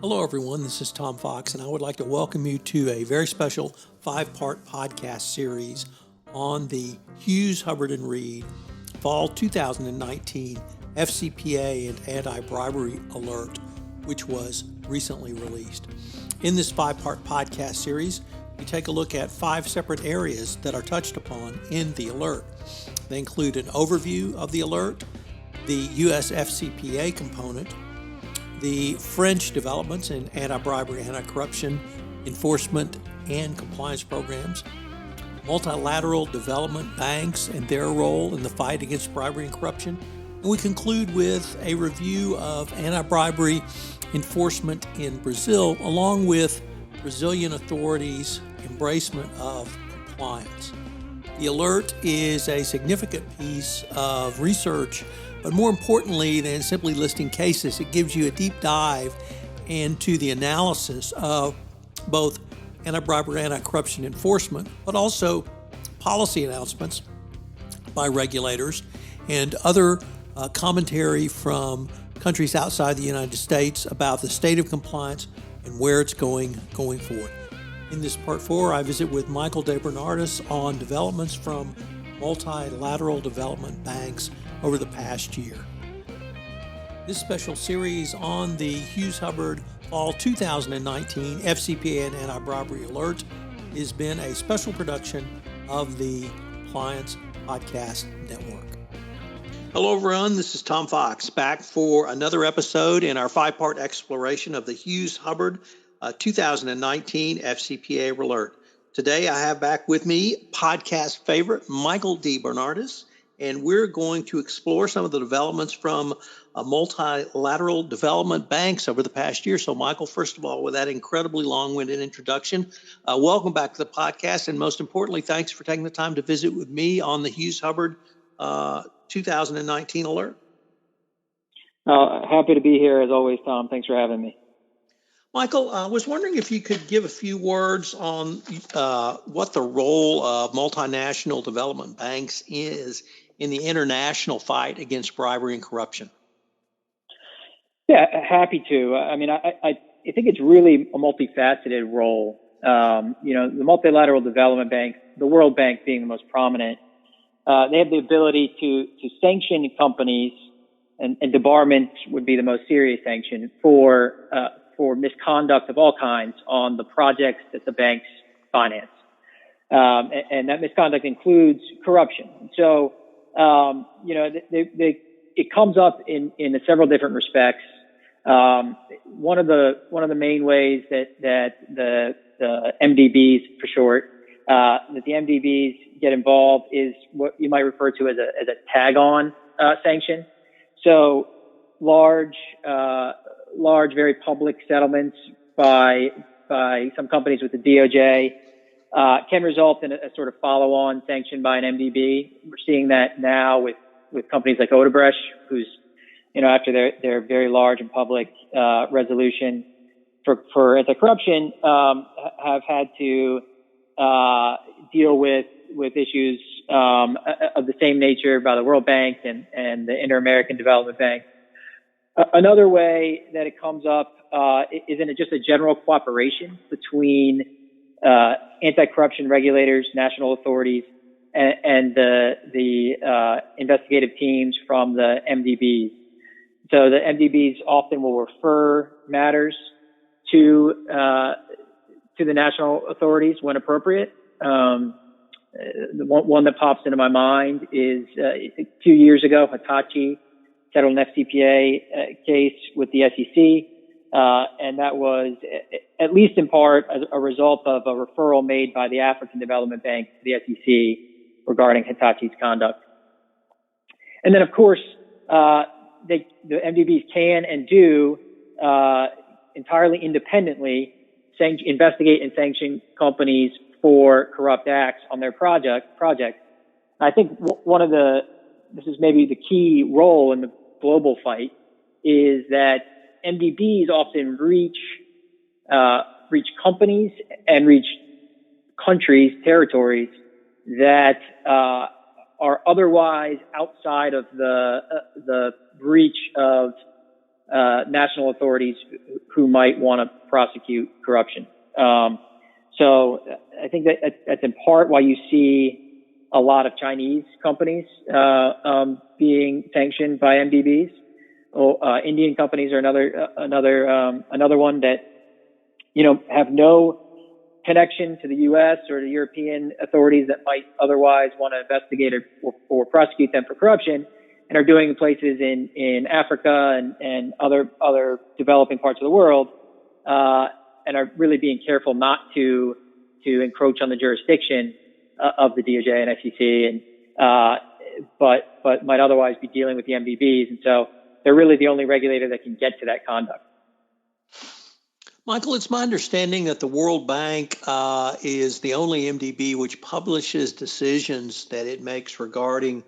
Hello, everyone. This is Tom Fox, and I would like to welcome you to a very special 5-part podcast series on the Hughes Hubbard Reed Fall 2019 FCPA and Anti-Bribery Alert, which was recently released. In this 5-part podcast series, we take a look at 5 separate areas that are touched upon in the alert. They include an overview of the alert, the U.S. FCPA component, the French developments in anti-bribery, anti-corruption, enforcement, and compliance programs, multilateral development banks and their role in the fight against bribery and corruption, and we conclude with a review of anti-bribery enforcement in Brazil, along with Brazilian authorities' embracement of compliance. The alert is a significant piece of research, but more importantly than simply listing cases, it gives you a deep dive into the analysis of both anti-bribery, anti-corruption enforcement, but also policy announcements by regulators and other commentary from countries outside the United States about the state of compliance and where it's going forward. In this part 4, I visit with Michael DeBernardis on developments from Multilateral Development Banks over the past year. This special series on the Hughes Hubbard Fall 2019 FCPA and Anti-Bribery Alert has been a special production of the Compliance Podcast Network. Hello, everyone. This is Tom Fox, back for another episode in our 5-part exploration of the Hughes Hubbard 2019 FCPA Alert. Today, I have back with me podcast favorite Michael DeBernardis, and we're going to explore some of the developments from multilateral development banks over the past year. So, Michael, first of all, with that incredibly long-winded introduction, welcome back to the podcast, and most importantly, thanks for taking the time to visit with me on the Hughes Hubbard 2019 Alert. Happy to be here as always, Tom. Thanks for having me. Michael, I was wondering if you could give a few words on what the role of multinational development banks is in the international fight against bribery and corruption. Yeah, happy to. I mean, I think it's really a multifaceted role. The multilateral development banks, the World Bank being the most prominent, they have the ability to sanction companies, and debarment would be the most serious sanction for misconduct of all kinds on the projects that the banks finance. And that misconduct includes corruption. So, it comes up in several different respects. One of the main ways that the MDBs for short, that the MDBs get involved is what you might refer to as a tag-on sanction. So large, very public settlements by some companies with the DOJ can result in a sort of follow-on sanction by an MDB. We're seeing that now with companies like Odebrecht, who's, after their very large and public resolution for anti-corruption, have had to deal with issues of the same nature by the World Bank and the Inter-American Development Bank. Another way that it comes up is in just a general cooperation between anti-corruption regulators, national authorities, and the investigative teams from the MDBs. So the MDBs often will refer matters to the national authorities when appropriate. The one that pops into my mind is a few years ago, Hitachi settled an FCPA case with the SEC, and that was, at least in part, as a result of a referral made by the African Development Bank to the SEC regarding Hitachi's conduct. And then, of course, the MDBs can and do entirely independently investigate and sanction companies for corrupt acts on their projects. I think this is maybe the key role in the global fight, is that MDBs often reach companies and reach countries, territories that are otherwise outside of the reach of national authorities who might want to prosecute corruption. So I think that's in part why you see a lot of Chinese companies being sanctioned by MDBs. Indian companies are another one that have no connection to the U.S. or the European authorities that might otherwise want to investigate or prosecute them for corruption, and are doing in places in Africa and other developing parts of the world, and are really being careful not to encroach on the jurisdiction of the DOJ and SEC, but might otherwise be dealing with the MDBs, and so they're really the only regulator that can get to that conduct. Michael, it's my understanding that the World Bank is the only MDB which publishes decisions that it makes regarding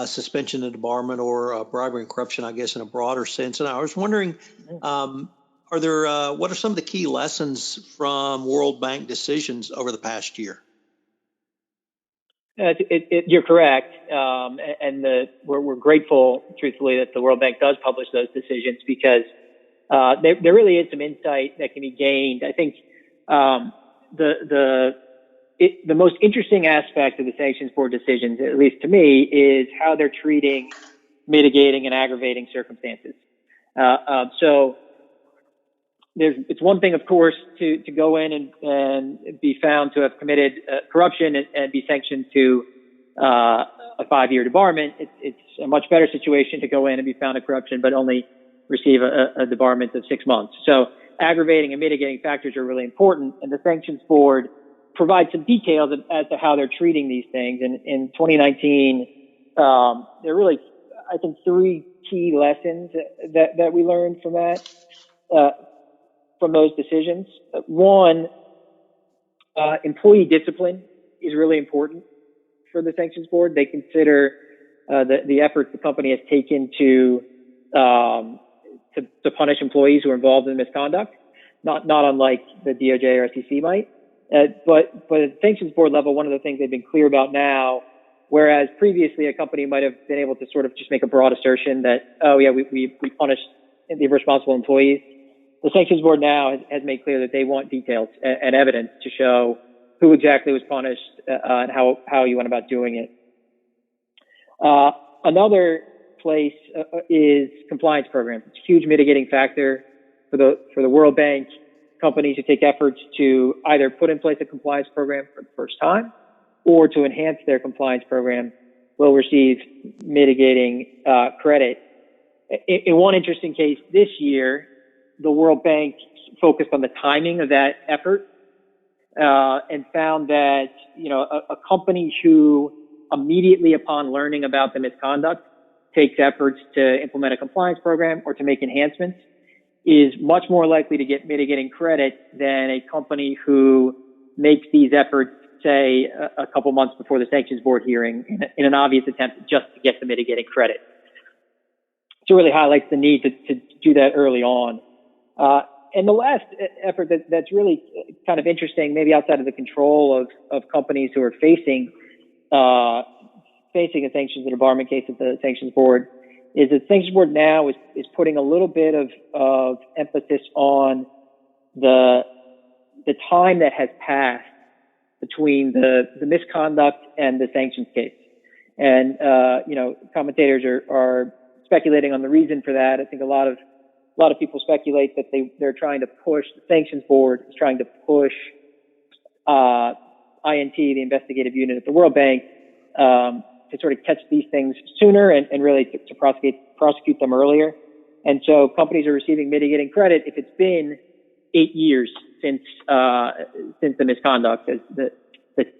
suspension and debarment or bribery and corruption, I guess, in a broader sense. And I was wondering, what are some of the key lessons from World Bank decisions over the past year? You're correct, and we're grateful, truthfully, that the World Bank does publish those decisions, because there really is some insight that can be gained. I think the most interesting aspect of the Sanctions Board decisions, at least to me, is how they're treating mitigating and aggravating circumstances. So it's one thing, of course, to go in and be found to have committed corruption and be sanctioned to a 5-year debarment. It's a much better situation to go in and be found of corruption, but only receive a debarment of 6 months. So aggravating and mitigating factors are really important, and the Sanctions Board provides some details as to how they're treating these things. And in 2019, there are really, I think, 3 key lessons that we learned from that, from those decisions. One, employee discipline is really important for the Sanctions Board. They consider the efforts the company has taken to punish employees who are involved in misconduct, not unlike the DOJ or SEC might. But at the Sanctions Board level, one of the things they've been clear about now, whereas previously a company might have been able to sort of just make a broad assertion that, oh yeah, we punished the responsible employees, the Sanctions Board now has made clear that they want details and evidence to show who exactly was punished and how you went about doing it. Another place is compliance programs. It's a huge mitigating factor for the World Bank. Companies who take efforts to either put in place a compliance program for the first time or to enhance their compliance program will receive mitigating credit. In one interesting case this year, the World Bank focused on the timing of that effort and found that a company who immediately upon learning about the misconduct takes efforts to implement a compliance program or to make enhancements is much more likely to get mitigating credit than a company who makes these efforts, say, a couple months before the Sanctions Board hearing in an obvious attempt just to get the mitigating credit. So it really highlights the need to do that early on. And the last effort that's really kind of interesting, maybe outside of the control of companies who are facing a sanctions and debarment case at the Sanctions Board, is that the Sanctions Board now is putting a little bit of emphasis on the time that has passed between the misconduct and the sanctions case. And commentators are speculating on the reason for that. I think a lot of people speculate that they're trying to push, the Sanctions Board is trying to push INT, the investigative unit at the World Bank, to sort of catch these things sooner and really to prosecute them earlier. And so companies are receiving mitigating credit if it's been 8 years since the misconduct. The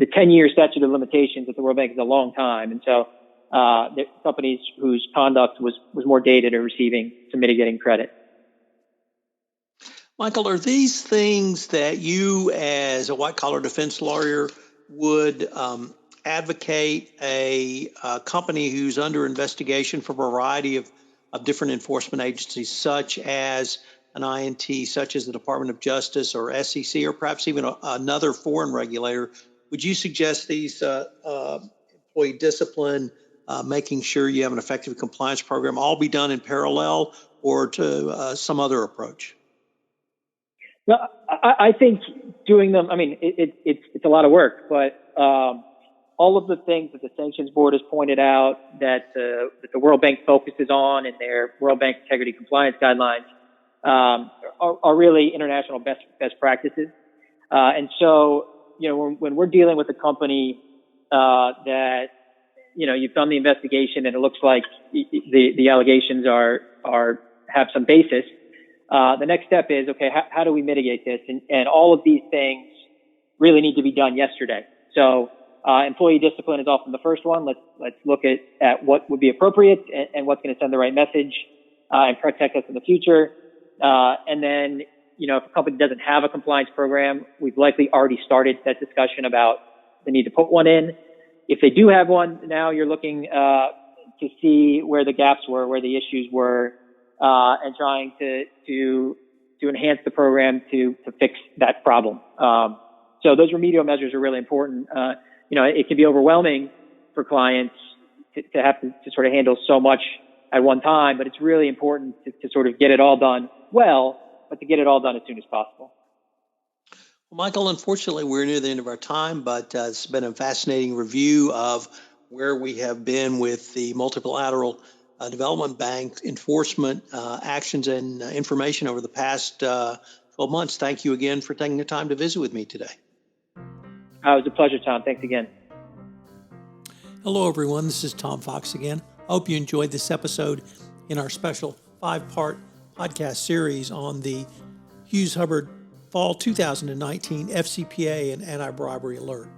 10-year statute of limitations at the World Bank is a long time. And so the companies whose conduct was more dated are receiving some mitigating credit. Michael, are these things that you as a white-collar defense lawyer would advocate a company who's under investigation from a variety of different enforcement agencies, such as an INT, such as the Department of Justice or SEC, or perhaps even another foreign regulator? Would you suggest these employee discipline, making sure you have an effective compliance program, all be done in parallel? or to some other approach? No, I think doing them, I mean, it's a lot of work, but all of the things that the Sanctions Board has pointed out that the World Bank focuses on in their World Bank Integrity Compliance Guidelines are really international best practices. And so, when we're dealing with a company that, you've done the investigation and it looks like the allegations have some basis, the next step is, okay, how do we mitigate this? And all of these things really need to be done yesterday. So employee discipline is often the first one. Let's look at what would be appropriate and what's going to send the right message and protect us in the future. And then, if a company doesn't have a compliance program, we've likely already started that discussion about the need to put one in. If they do have one, now you're looking to see where the gaps were, where the issues were, and trying to enhance the program to fix that problem. So those remedial measures are really important. It can be overwhelming for clients to have to sort of handle so much at one time, but it's really important to sort of get it all done well, but to get it all done as soon as possible. Well, Michael, unfortunately, we're near the end of our time, but it's been a fascinating review of where we have been with the Multilateral Development Bank enforcement actions and information over the past 12 months. Thank you again for taking the time to visit with me today. It was a pleasure, Tom. Thanks again. Hello, everyone. This is Tom Fox again. I hope you enjoyed this episode in our special 5-part podcast series on the Hughes Hubbard Fall 2019 FCPA and Anti-Bribery Alert.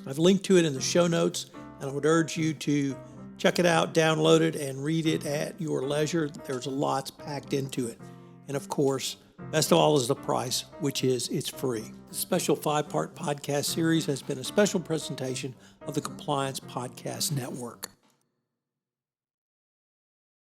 I've linked to it in the show notes, and I would urge you to check it out, download it, and read it at your leisure. There's lots packed into it. And of course, best of all is the price, which is it's free. The special 5-part podcast series has been a special presentation of the Compliance Podcast Network.